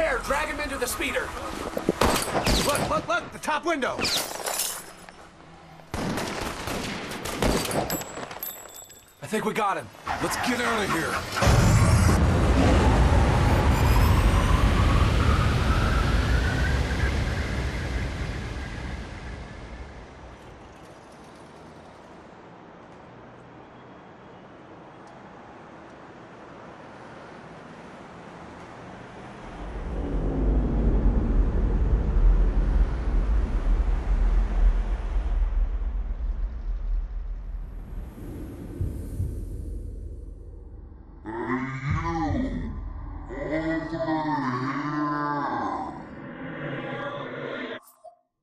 chair, drag him into the speeder. Look, the top window. I think we got him. Let's get out of here.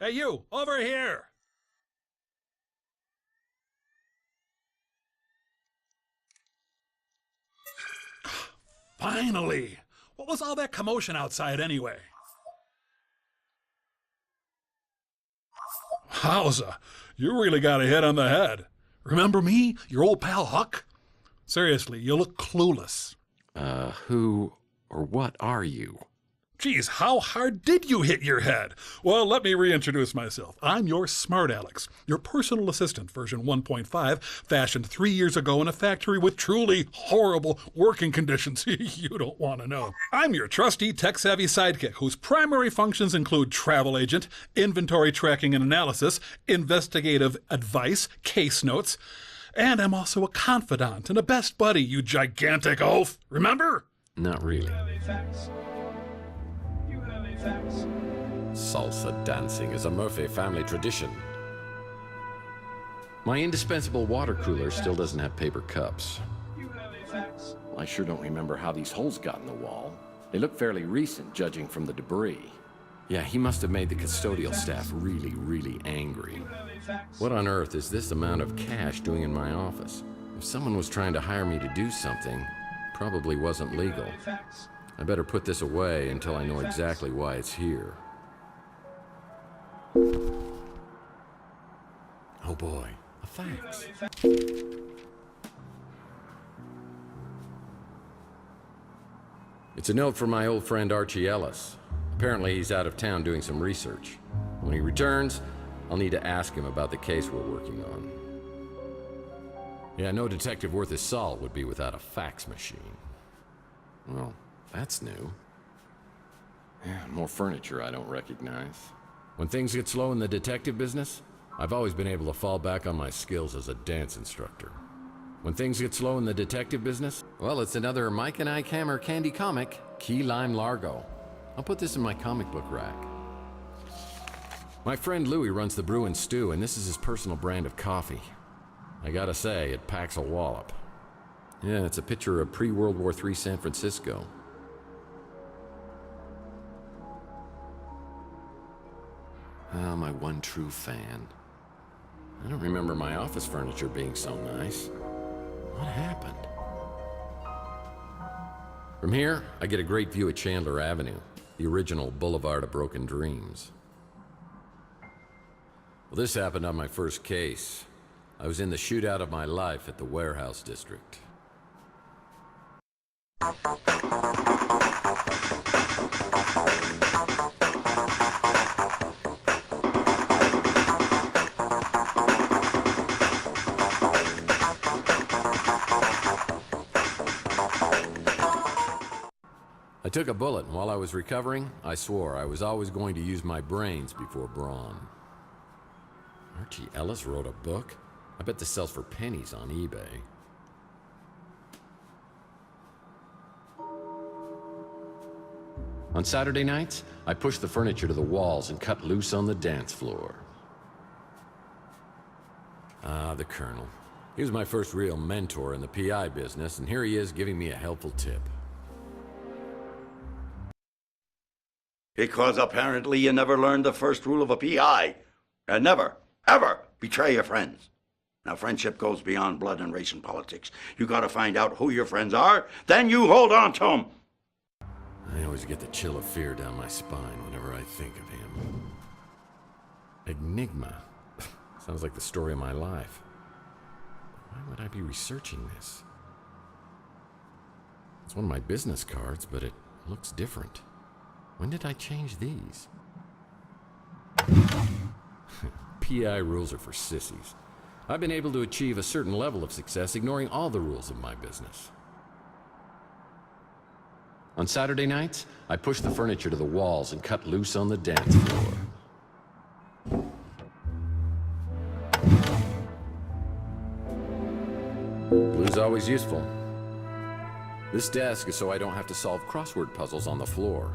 Hey, you! Over here! Finally! What was all that commotion outside anyway? Wowza! You really got a hit on the head. Remember me? Your old pal Huck? Seriously, you look clueless. Who or what are you? Geez, how hard did you hit your head? Well, let me reintroduce myself. I'm your smart Alex, your personal assistant, version 1.5, fashioned 3 years ago in a factory with truly horrible working conditions you don't want to know. I'm your trusty, tech-savvy sidekick whose primary functions include travel agent, inventory tracking and analysis, investigative advice, case notes, and I'm also a confidant and a best buddy, you gigantic oaf. Remember? Not really. Salsa dancing is a Murphy family tradition. My indispensable water cooler still doesn't have paper cups. Well, I sure don't remember how these holes got in the wall. They look fairly recent, judging from the debris. Yeah, he must have made the custodial staff really, really angry. What on earth is this amount of cash doing in my office? If someone was trying to hire me to do something, probably wasn't legal. I better put this away until I know exactly why it's here. Oh boy, a fax. It's a note from my old friend Archie Ellis. Apparently he's out of town doing some research. When he returns, I'll need to ask him about the case we're working on. Yeah, no detective worth his salt would be without a fax machine. Well, that's new. Yeah, more furniture I don't recognize. When things get slow in the detective business, I've always been able to fall back on my skills as a dance instructor. When things get slow in the detective business, well, it's another Mike and Ike Hammer candy comic, Key Lime Largo. I'll put this in my comic book rack. My friend Louie runs the Brew and Stew, and this is his personal brand of coffee. I gotta say, it packs a wallop. Yeah, it's a picture of pre-World War III San Francisco. Ah, my one true fan. I don't remember my office furniture being so nice. What happened? From here, I get a great view of Chandler Avenue, the original Boulevard of Broken Dreams. Well, this happened on my first case. I was in the shootout of my life at the warehouse district. I took a bullet, and while I was recovering, I swore I was always going to use my brains before brawn. Archie Ellis wrote a book? I bet this sells for pennies on eBay. On Saturday nights, I pushed the furniture to the walls and cut loose on the dance floor. Ah, the Colonel. He was my first real mentor in the PI business, and here he is giving me a helpful tip. Because apparently you never learned the first rule of a PI. And never, ever betray your friends. Now, friendship goes beyond blood and race and politics. You gotta find out who your friends are, then you hold on to them. I always get the chill of fear down my spine whenever I think of him. Enigma. Sounds like the story of my life. Why would I be researching this? It's one of my business cards, but it looks different. When did I change these? PI rules are for sissies. I've been able to achieve a certain level of success ignoring all the rules of my business. On Saturday nights, I push the furniture to the walls and cut loose on the dance floor. Blue's always useful. This desk is so I don't have to solve crossword puzzles on the floor.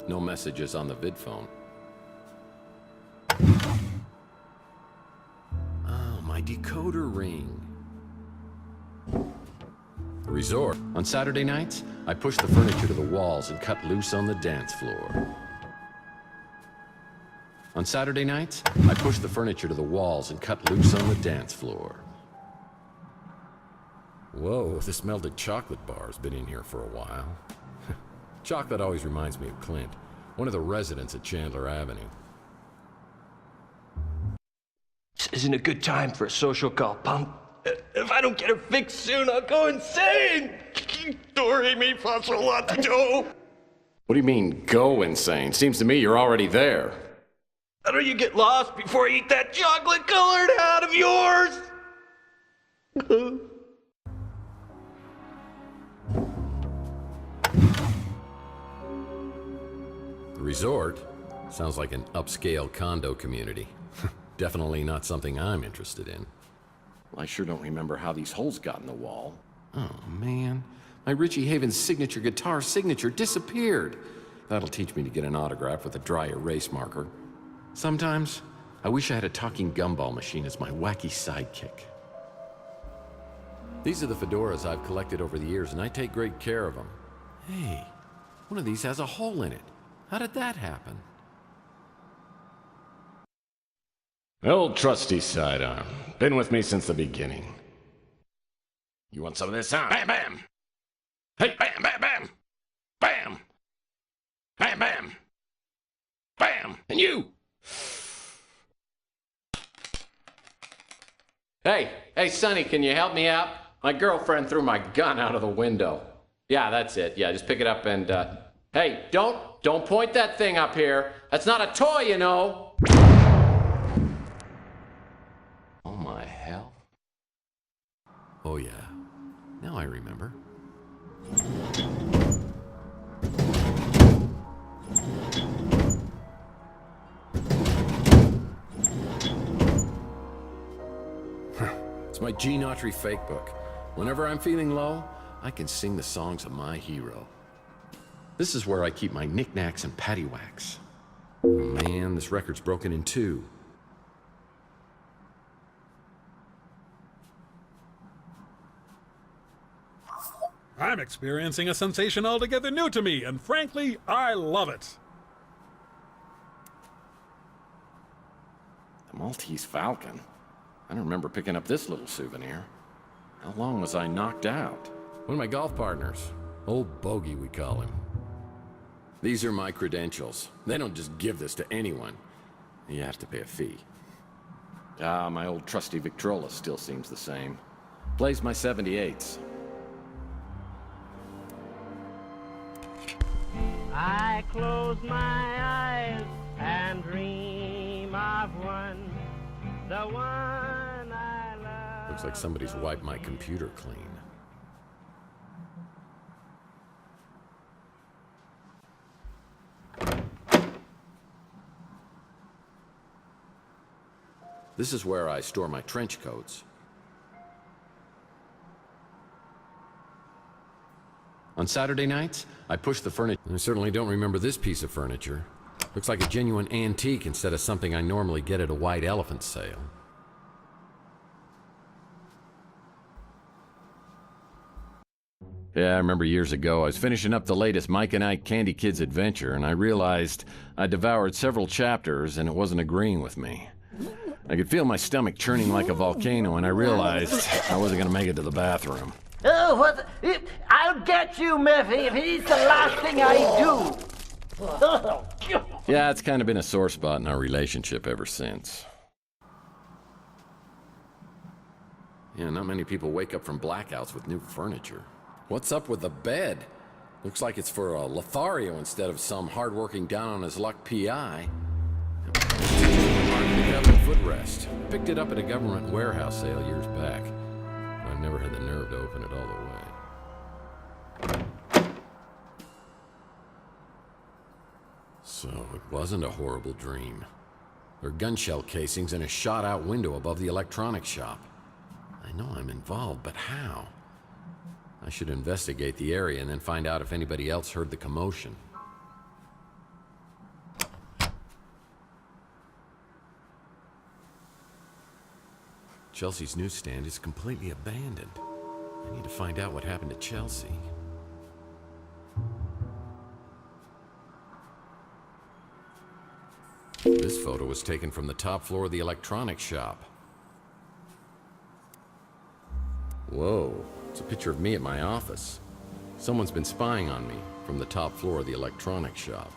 No messages on the vid phone. Oh, my decoder ring. The resort. On Saturday nights, I push the furniture to the walls and cut loose on the dance floor. On Saturday nights, I push the furniture to the walls and cut loose on the dance floor. Whoa, this melted chocolate bar's been in here for a while. Chocolate always reminds me of Clint, one of the residents at Chandler Avenue. This isn't a good time for a social call, punk. If I don't get her fixed soon, I'll go insane! Dory mi faccio latte. What do you mean, go insane? Seems to me you're already there. How do you get lost before I eat that chocolate-colored hat of yours? The resort sounds like an upscale condo community. Definitely not something I'm interested in. Well, I sure don't remember how these holes got in the wall. Oh, man. My Richie Havens signature guitar signature disappeared. That'll teach me to get an autograph with a dry erase marker. Sometimes, I wish I had a talking gumball machine as my wacky sidekick. These are the fedoras I've collected over the years, and I take great care of them. Hey, one of these has a hole in it. How did that happen? Old trusty sidearm. Been with me since the beginning. You want some of this, huh? Bam, bam! Hey, bam, bam, bam! Bam! Bam, bam! Bam! And you! Hey, Sonny, can you help me out? My girlfriend threw my gun out of the window. Yeah, that's it. Yeah, just pick it up and, hey, don't point that thing up here. That's not a toy, you know. Oh, my hell. Oh, yeah. Now I remember. It's my Gene Autry fake book. Whenever I'm feeling low, I can sing the songs of my hero. This is where I keep my knickknacks and paddywhacks. Oh, man, this record's broken in two. I'm experiencing a sensation altogether new to me, and frankly, I love it. The Maltese Falcon. I don't remember picking up this little souvenir. How long was I knocked out? One of my golf partners. Old Bogey, we call him. These are my credentials. They don't just give this to anyone. You have to pay a fee. Ah, my old trusty Victrola still seems the same. Plays my 78s. I close my eyes and dream of one, the one I love. Looks like somebody's wiped my computer clean. This is where I store my trench coats. On Saturday nights, I push the furniture. I certainly don't remember this piece of furniture. Looks like a genuine antique instead of something I normally get at a white elephant sale. Yeah, I remember years ago, I was finishing up the latest Mike and Ike Candy Kids adventure, and I realized I devoured several chapters and it wasn't agreeing with me. I could feel my stomach churning like a volcano, and I realized I wasn't gonna make it to the bathroom. Oh, what? I'll get you, Murphy, if it is the last thing I do. Yeah, it's kind of been a sore spot in our relationship ever since. Yeah, not many people wake up from blackouts with new furniture. What's up with the bed? Looks like it's for a Lothario instead of some hard-working down-on-his-luck PI. The government footrest. Picked it up at a government warehouse sale years back. I've never had the nerve to open it all the way. So it wasn't a horrible dream. There are gun shell casings in a shot-out window above the electronics shop. I know I'm involved, but how? I should investigate the area and then find out if anybody else heard the commotion. Chelsea's newsstand is completely abandoned. I need to find out what happened to Chelsee. This photo was taken from the top floor of the electronics shop. Whoa, it's a picture of me at my office. Someone's been spying on me from the top floor of the electronics shop.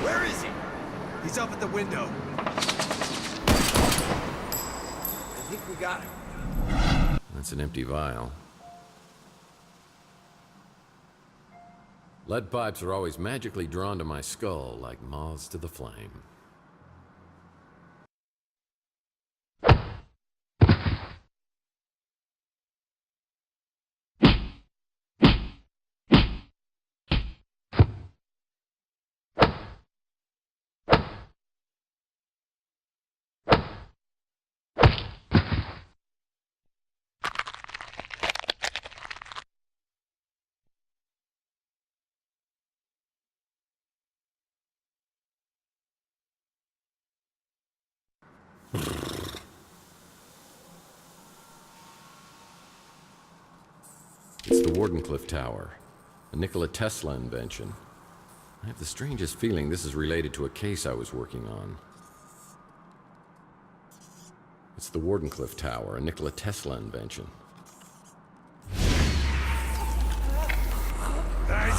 Where is he? He's up at the window. I think we got him. That's an empty vial. Lead pipes are always magically drawn to my skull like moths to the flame. It's the Wardenclyffe Tower, a Nikola Tesla invention. I have the strangest feeling this is related to a case I was working on. It's the Wardenclyffe Tower, a Nikola Tesla invention. He's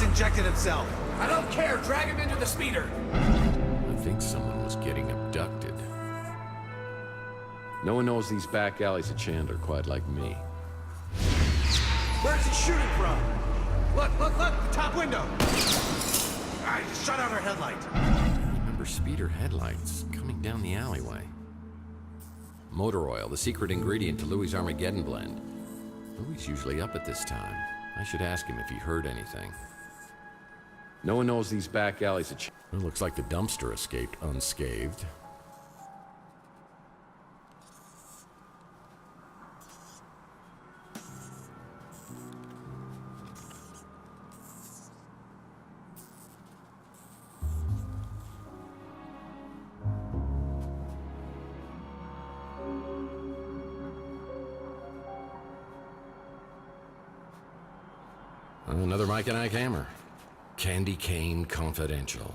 injected himself. I don't care. Drag him into the speeder. I think someone was getting abducted. No one knows these back alleys of Chandler quite like me. Where's he shooting from? Look, look, look! The top window! He just shut out our headlight. Remember speeder headlights coming down the alleyway. Motor oil, the secret ingredient to Louie's Armageddon blend. Louie's usually up at this time. I should ask him if he heard anything. No one knows these back alleys of Chandler. It looks like the dumpster escaped unscathed. Another Mike and Ike hammer. Candy Cane Confidential.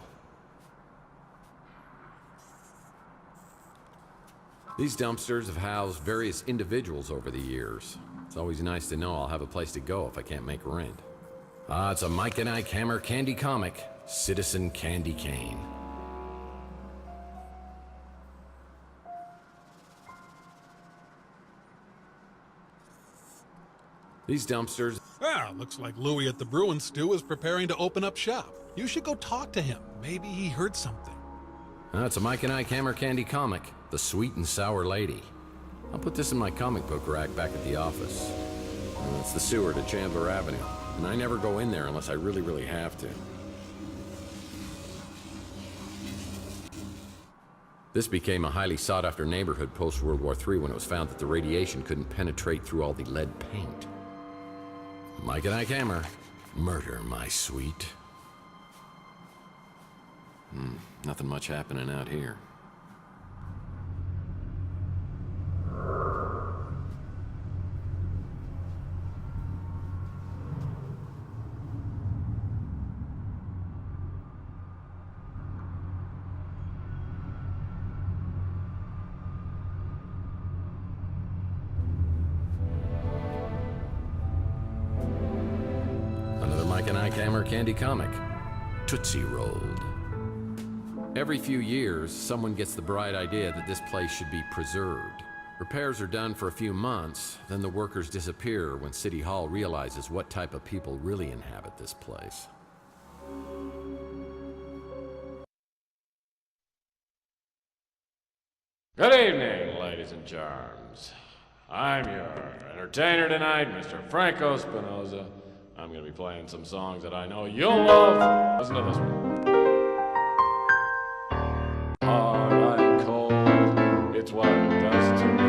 These dumpsters have housed various individuals over the years. It's always nice to know I'll have a place to go if I can't make rent. It's a Mike and Ike hammer candy comic, Citizen Candy Cane. These dumpsters... Looks like Louie at the Bruin Stew is preparing to open up shop. You should go talk to him. Maybe he heard something. It's a Mike and Ike hammer candy comic, The Sweet and Sour Lady. I'll put this in my comic book rack back at the office. It's the sewer to Chandler Avenue, and I never go in there unless I really, really have to. This became a highly sought-after neighborhood post-World War III when it was found that the radiation couldn't penetrate through all the lead paint. Mike and Ike hammer, murder, my sweet. Nothing much happening out here. Another Mike and Ike hammer candy comic, Tootsie Rolled. Every few years, someone gets the bright idea that this place should be preserved. Repairs are done for a few months, then the workers disappear when City Hall realizes what type of people really inhabit this place. Good evening, ladies and charms. I'm your entertainer tonight, Mr. Franco Spinoza. I'm gonna be playing some songs that I know you'll love. Listen to this one. Hard and cold, it's what it does to me.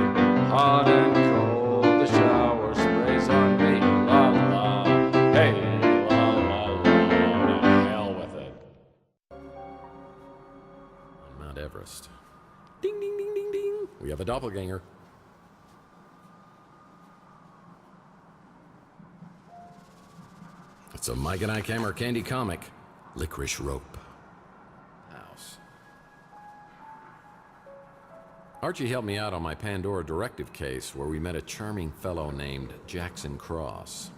Hot and cold, the shower sprays on me. La la, hey, la la la, to hell with it. On Mount Everest. Ding, ding, ding, ding, ding. We have a doppelganger. It's a Mike and Ike Hammer candy comic. Licorice Rope. House. Archie helped me out on my Pandora directive case where we met a charming fellow named Jackson Cross.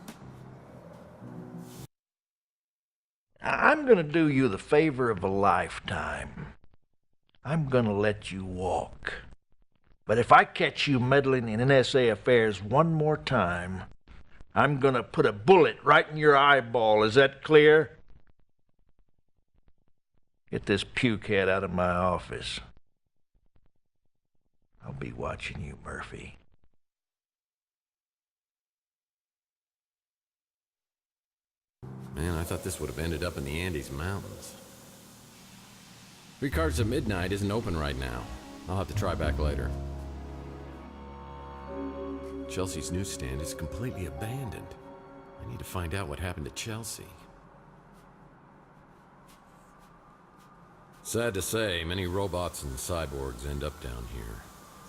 I'm gonna do you the favor of a lifetime. I'm gonna let you walk. But if I catch you meddling in NSA affairs one more time, I'm gonna put a bullet right in your eyeball. Is that clear? Get this pukehead out of my office. I'll be watching you, Murphy. Man, I thought this would have ended up in the Andes Mountains. Ricard's at Midnight isn't open right now. I'll have to try back later. Chelsea's newsstand is completely abandoned. I need to find out what happened to Chelsee. Sad to say, many robots and cyborgs end up down here.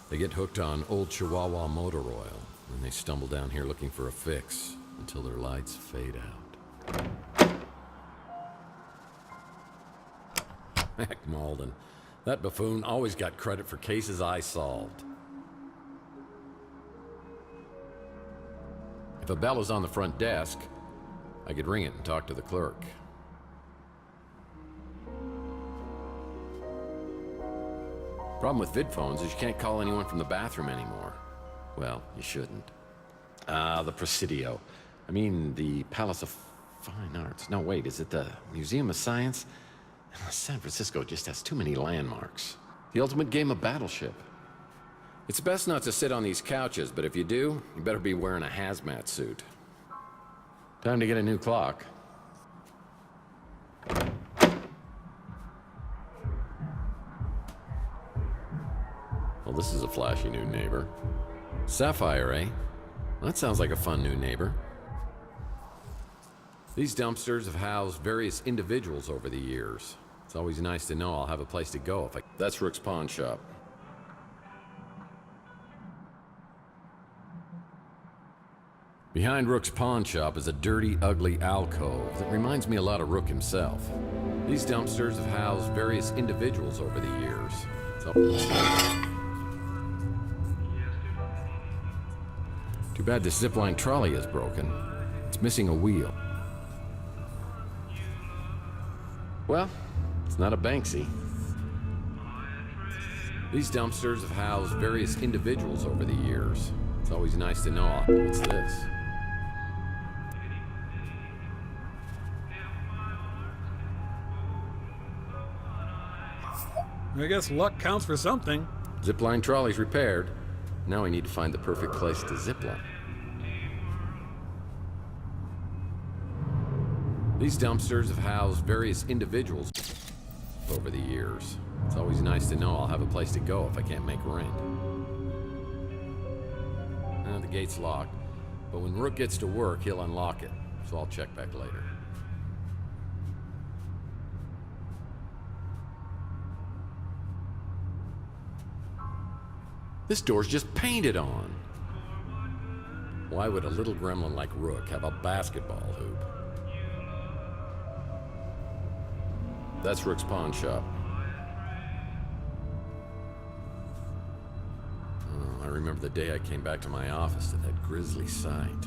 They get hooked on old Chihuahua motor oil, and they stumble down here looking for a fix until their lights fade out. Heck, Malden. That buffoon always got credit for cases I solved. If a bell is on the front desk, I could ring it and talk to the clerk. Problem with vid phones is you can't call anyone from the bathroom anymore. Well, you shouldn't. The Presidio. I mean, the Palace of Fine Arts. No, wait, is it the Museum of Science? San Francisco just has too many landmarks. The ultimate game of battleship. It's best not to sit on these couches, but if you do, you better be wearing a hazmat suit. Time to get a new clock. Well, this is a flashy new neighbor. Sapphire, eh? That sounds like a fun new neighbor. These dumpsters have housed various individuals over the years. It's always nice to know I'll have a place to go if I... That's Rook's Pawn Shop. Behind Rook's Pawn Shop is a dirty, ugly alcove that reminds me a lot of Rook himself. These dumpsters have housed various individuals over the years. Too bad this zipline trolley is broken. It's missing a wheel. Well, it's not a Banksy. These dumpsters have housed various individuals over the years. It's always nice to know. What's this? I guess luck counts for something. Zipline trolley's repaired. Now we need to find the perfect place to zipline. These dumpsters have housed various individuals over the years. It's always nice to know I'll have a place to go if I can't make rent. The gate's locked, but when Rook gets to work, he'll unlock it, so I'll check back later. This door's just painted on. Why would a little gremlin like Rook have a basketball hoop? That's Rook's Pawn Shop. Oh, I remember the day I came back to my office to that grisly sight.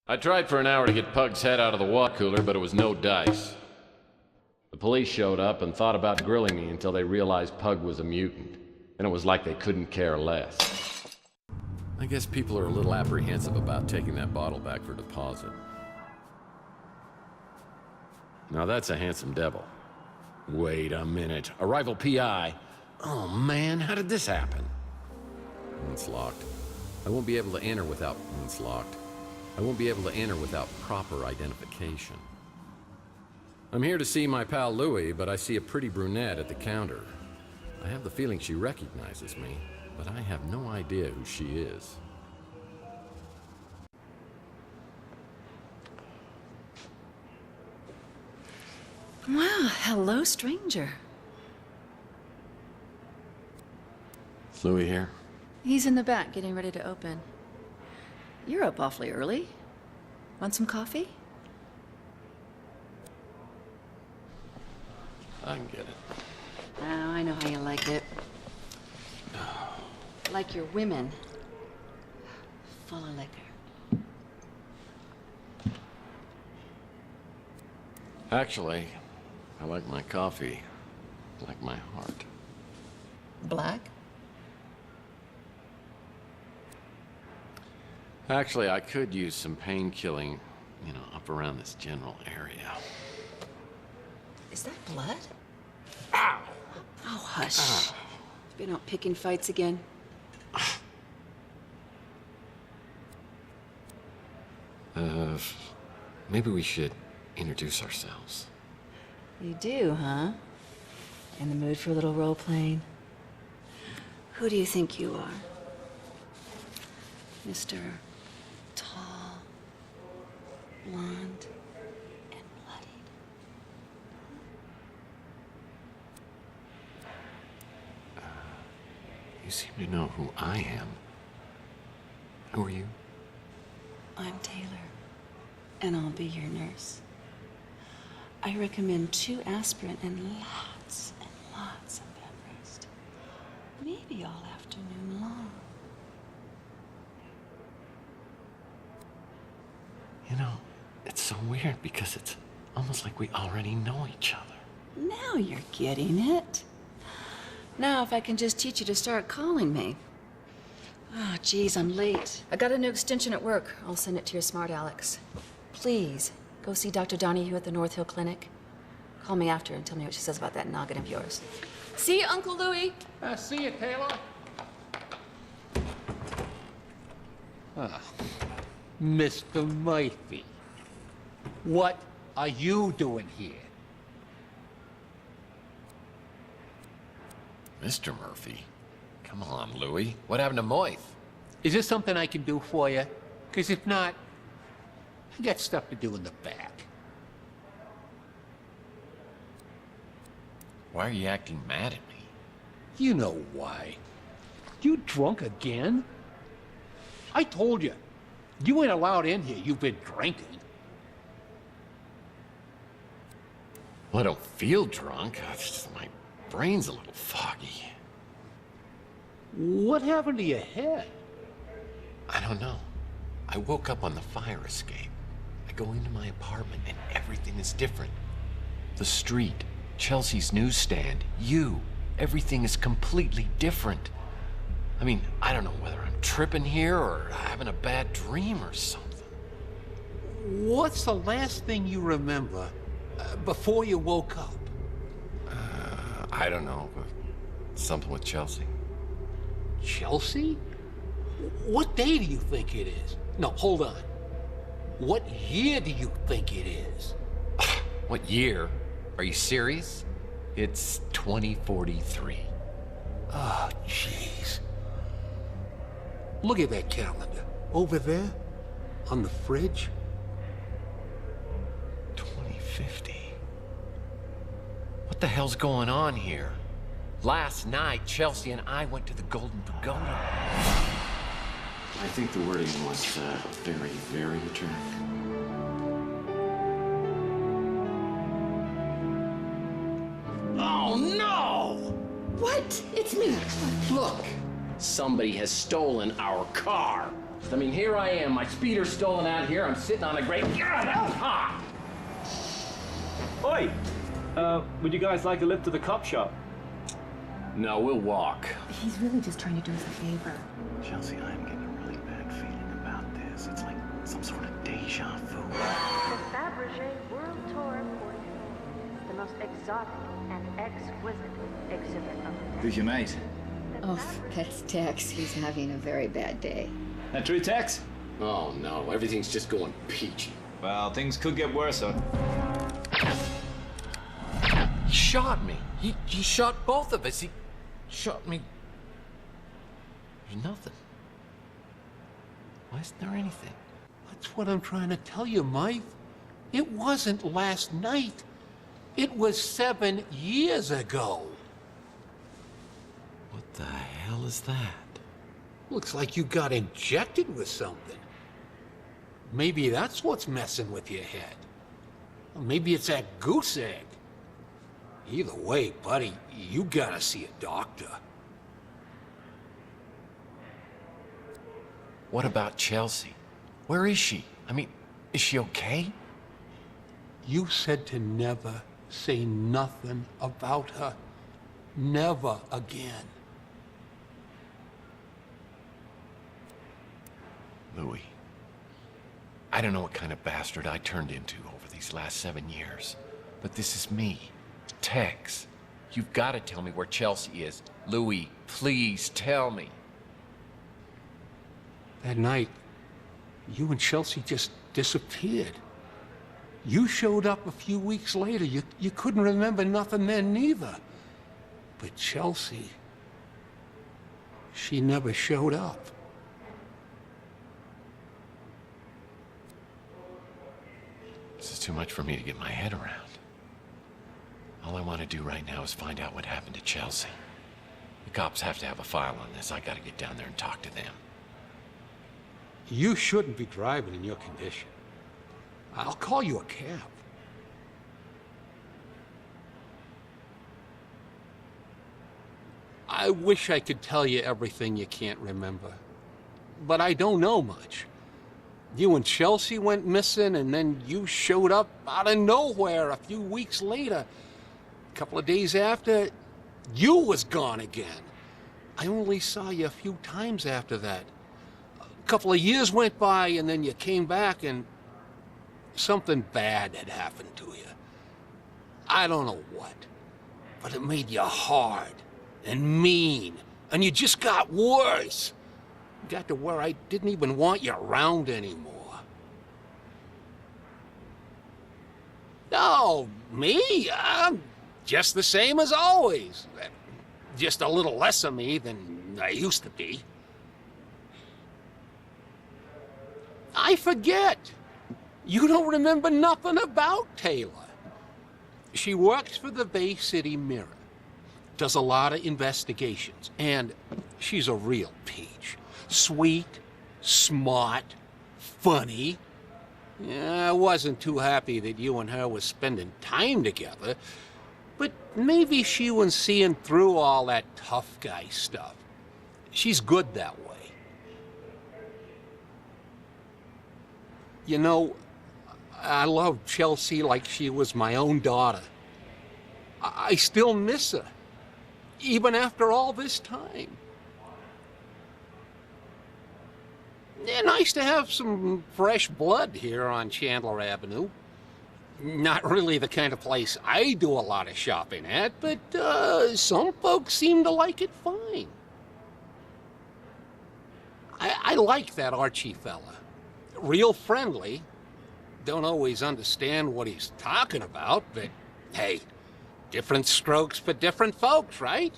I tried for an hour to get Pug's head out of the water cooler, but it was no dice. The police showed up and thought about grilling me until they realized Pug was a mutant. And it was like they couldn't care less. I guess people are a little apprehensive about taking that bottle back for deposit. Now that's a handsome devil. Wait a minute. A rival PI? Oh man, how did this happen? It's locked. I won't be able to enter without... It's locked. I won't be able to enter without proper identification. I'm here to see my pal Louie, but I see a pretty brunette at the counter. I have the feeling she recognizes me, but I have no idea who she is. Well, hello, stranger. Is Louie here? He's in the back getting ready to open. You're up awfully early. Want some coffee? I can get it. Oh, I know how you like it. Like your women. Full of liquor. Actually, I like my coffee like my heart. Black? Actually, I could use some pain killing, you know, up around this general area. Is that blood? Ow! Oh, hush. Been out picking fights again? Maybe we should introduce ourselves. You do, huh? In the mood for a little role-playing? Who do you think you are? Mr. Tall, blonde, and bloodied. You seem to know who I am. Who are you? I'm Taylor, and I'll be your nurse. I recommend 2 aspirin and lots of bed rest. Maybe all afternoon long. You know, it's so weird because it's almost like we already know each other. Now you're getting it. Now if I can just teach you to start calling me. Oh, geez, I'm late. I got a new extension at work. I'll send it to your smart Alex. Please, go see Dr. Donahue at the North Hill Clinic. Call me after and tell me what she says about that noggin of yours. See you, Uncle Louie. See you, Taylor. Mr. Murphy, what are you doing here? Mr. Murphy? Come on, Louie. What happened to Moith? Is there something I can do for you? Because if not, I got stuff to do in the back. Why are you acting mad at me? You know why. You drunk again? I told you. You ain't allowed in here. You've been drinking. Well, I don't feel drunk. It's just my brain's a little foggy. What happened to your head? I don't know. I woke up on the fire escape. I go into my apartment and everything is different. The street, Chelsea's newsstand, you. Everything is completely different. I mean, I don't know whether I'm tripping here or having a bad dream or something. What's the last thing you remember before you woke up? I don't know, but something with Chelsee. Chelsee? What day do you think it is? No, hold on. What year do you think it is? What year? Are you serious? It's 2043. Oh, jeez. Look at that calendar. Over there, on the fridge. 2050. What the hell's going on here? Last night, Chelsee and I went to the Golden Pagoda. I think the wording was very, very attractive. Oh, no! What? It's me. Look, Somebody has stolen our car. I mean, here I am, my speeder's stolen out here, I'm sitting on a great... God, that was hot! Oi! Would you guys like a lift to the cop shop? No, we'll walk. He's really just trying to do us a favor. Chelsee, I'm getting a really bad feeling about this. It's like some sort of deja vu. The Fabergé World Tour 44. The most exotic and exquisite exhibit of the day. Who's your mate? Oh, that's Tex. He's having a very bad day. That true, Tex? Oh, no, everything's just going peachy. Well, things could get worse, huh? He shot me. He shot both of us. He shot me. There's nothing. Why isn't there anything? That's what I'm trying to tell you, Mike. It wasn't last night. It was 7 years ago. What the hell is that? Looks like you got injected with something. Maybe that's what's messing with your head. Or maybe it's that goose egg. Either way, buddy, you gotta see a doctor. What about Chelsee? Where is she? I mean, is she okay? You said to never say nothing about her. Never again. Louie, I don't know what kind of bastard I turned into over these last 7 years, but this is me, Tex. You've got to tell me where Chelsee is. Louie, please tell me. That night, you and Chelsee just disappeared. You showed up a few weeks later. You couldn't remember nothing then neither. But Chelsee, she never showed up. This is too much for me to get my head around. All I want to do right now is find out what happened to Chelsee. The cops have to have a file on this. I got to get down there and talk to them. You shouldn't be driving in your condition. I'll call you a cab. I wish I could tell you everything you can't remember, but I don't know much. You and Chelsee went missing, and then you showed up out of nowhere a few weeks later. A couple of days after, you was gone again. I only saw you a few times after that. A couple of years went by, and then you came back, and something bad had happened to you. I don't know what, but it made you hard and mean, and you just got worse. Got to where I didn't even want you around anymore. No, me? I'm just the same as always. Just a little less of me than I used to be. I forget. You don't remember nothing about Taylor. She works for the Bay City Mirror. Does a lot of investigations, and she's a real peach. Sweet, smart, funny. Yeah, I wasn't too happy that you and her was spending time together, but maybe she was seeing through all that tough guy stuff. She's good that way. You know, I love Chelsee like she was my own daughter. I still miss her, even after all this time. Yeah, nice to have some fresh blood here on Chandler Avenue. Not really the kind of place I do a lot of shopping at, but some folks seem to like it fine. I like that Archie fella. Real friendly. Don't always understand what he's talking about, but hey, different strokes for different folks, right?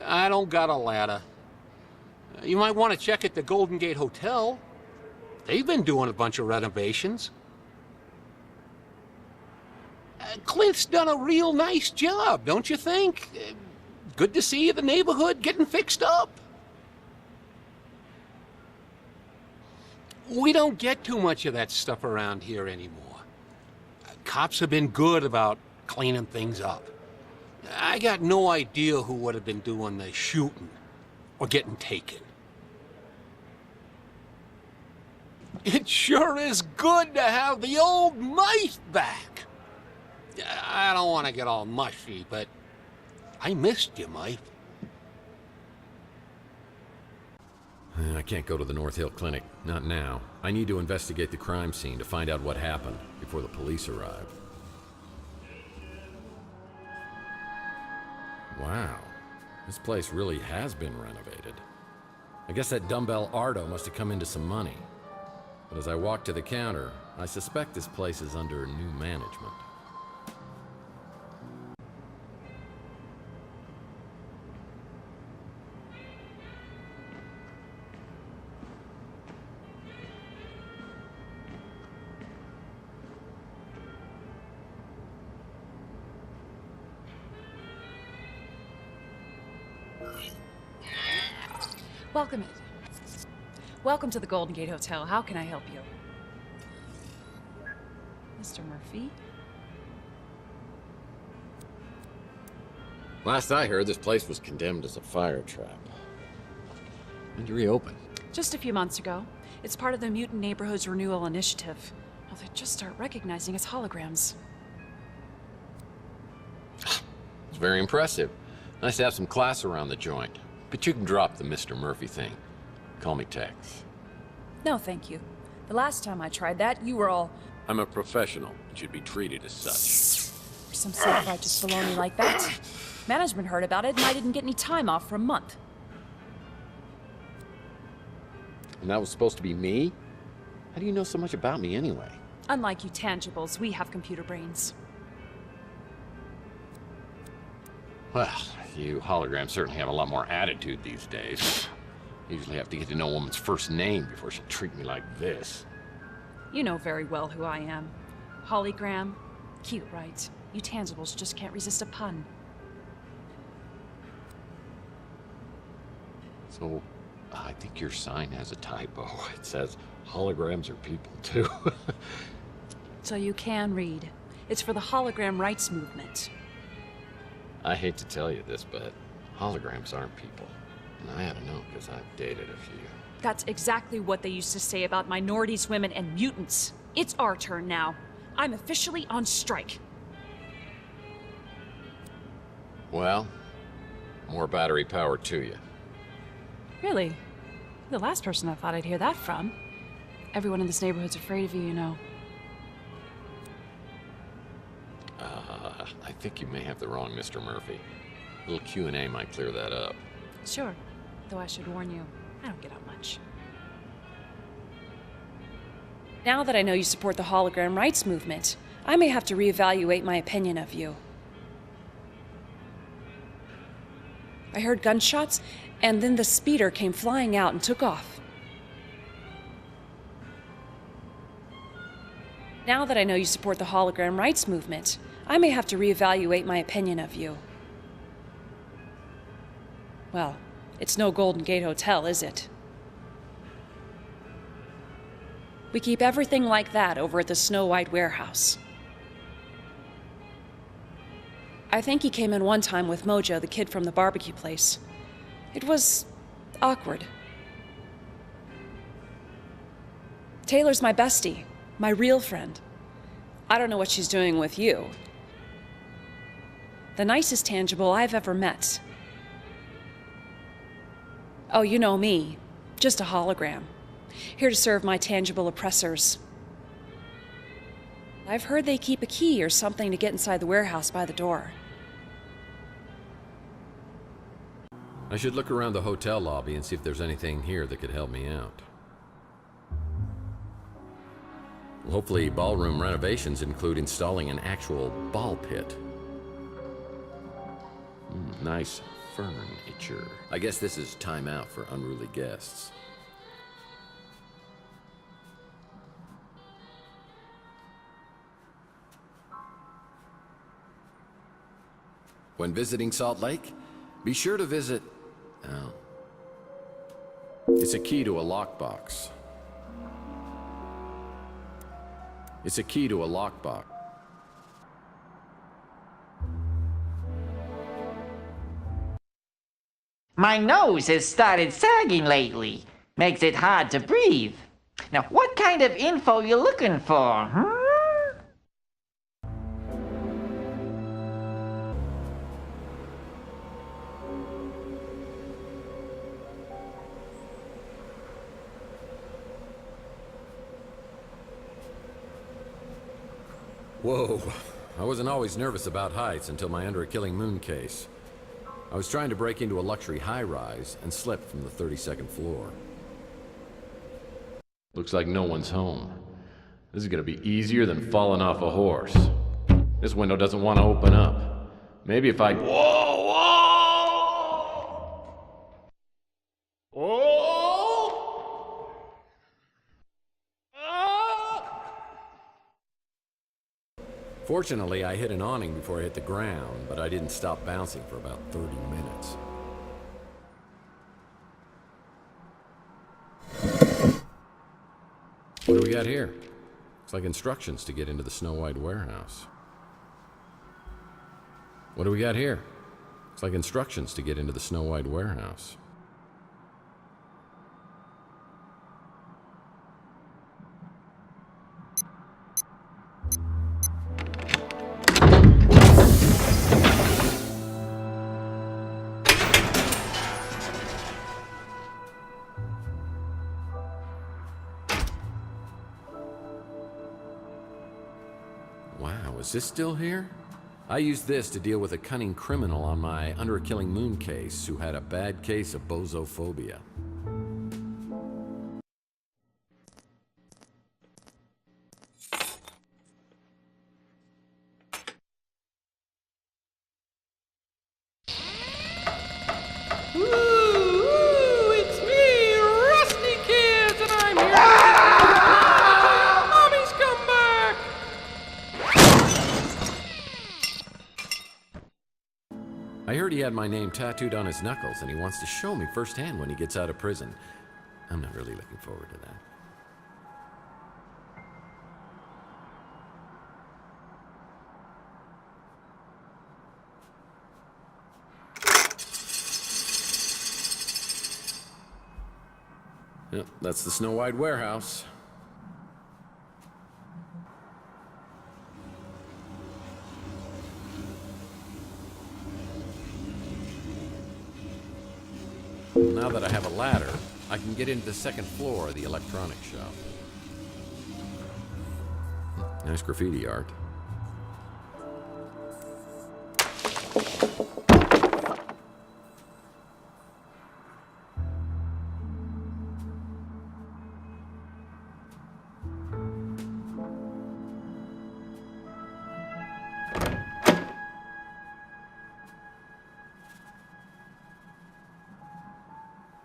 I don't got a ladder. You might want to check at the Golden Gate Hotel. They've been doing a bunch of renovations. Clint's done a real nice job, don't you think? Good to see the neighborhood getting fixed up. We don't get too much of that stuff around here anymore. Cops have been good about cleaning things up. I got no idea who would have been doing the shooting or getting taken. It sure is good to have the old knife back. I don't want to get all mushy, but I missed you, Mike. I can't go to the North Hill Clinic. Not now. I need to investigate the crime scene to find out what happened before the police arrive. Wow. This place really has been renovated. I guess that dumbbell Ardo must have come into some money. But as I walk to the counter, I suspect this place is under new management. Welcome to the Golden Gate Hotel. How can I help you? Mr. Murphy? Last I heard, this place was condemned as a fire trap. When'd you reopen? Just a few months ago. It's part of the Mutant Neighborhoods Renewal Initiative. Well, they just start recognizing us holograms. It's very impressive. Nice to have some class around the joint. But you can drop the Mr. Murphy thing. Call me Tex. No, thank you. The last time I tried that, you were all... I'm a professional and should be treated as such. For some self-righteous baloney like that. Management heard about it and I didn't get any time off for a month. And that was supposed to be me? How do you know so much about me anyway? Unlike you tangibles, we have computer brains. Well, you holograms certainly have a lot more attitude these days. Usually have to get to know a woman's first name before she'll treat me like this. You know very well who I am. Hologram. Cute, right? You tangibles just can't resist a pun. So, I think your sign has a typo. It says holograms are people too. So you can read. It's for the hologram rights movement. I hate to tell you this, but holograms aren't people. And I ought to know because I've dated a few. That's exactly what they used to say about minorities, women, and mutants. It's our turn now. I'm officially on strike. Well, more battery power to you. Really? You're the last person I thought I'd hear that from. Everyone in this neighborhood's afraid of you, you know. I think you may have the wrong Mr. Murphy. A little Q&A might clear that up. Sure. Though I should warn you, I don't get out much. Now that I know you support the hologram rights movement, I may have to reevaluate my opinion of you. I heard gunshots, and then the speeder came flying out and took off. Now that I know you support the hologram rights movement, I may have to reevaluate my opinion of you. Well, it's no Golden Gate Hotel, is it? We keep everything like that over at the Snow White warehouse. I think he came in one time with Mojo, the kid from the barbecue place. It was awkward. Taylor's my bestie, my real friend. I don't know what she's doing with you. The nicest tangible I've ever met. Oh, you know me. Just a hologram. Here to serve my tangible oppressors. I've heard they keep a key or something to get inside the warehouse by the door. I should look around the hotel lobby and see if there's anything here that could help me out. Well, hopefully ballroom renovations include installing an actual ball pit. Nice furniture. I guess this is time out for unruly guests. When visiting Salt Lake, be sure to visit... Oh. It's a key to a lockbox. It's a key to a lockbox. My nose has started sagging lately. Makes it hard to breathe. Now, what kind of info you looking for, huh? Whoa. I wasn't always nervous about heights until my Under a Killing Moon case. I was trying to break into a luxury high-rise and slipped from the 32nd floor. Looks like no one's home. This is gonna be easier than falling off a horse. This window doesn't want to open up. Maybe if I... Whoa! Fortunately, I hit an awning before I hit the ground, but I didn't stop bouncing for about 30 minutes. What do we got here? Looks like instructions to get into the Snow White warehouse. What do we got here? Looks like instructions to get into the Snow White warehouse. Wow, is this still here? I used this to deal with a cunning criminal on my Under a Killing Moon case who had a bad case of bozophobia. It's me, Rusty Kids, and I'm here. Mommy's come back. I heard he had my name tattooed on his knuckles, and he wants to show me firsthand when he gets out of prison. I'm not really looking forward to that. Yep, that's the Snow White warehouse. Now that I have a ladder, I can get into the second floor of the electronics shop. Nice graffiti art.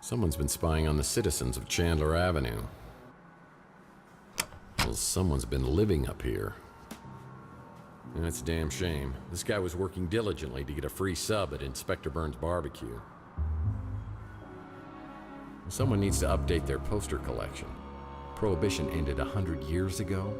Someone's been spying on the citizens of Chandler Avenue. Well, someone's been living up here. That's a damn shame. This guy was working diligently to get a free sub at Inspector Burns' barbecue. Someone needs to update their poster collection. Prohibition ended 100 years ago.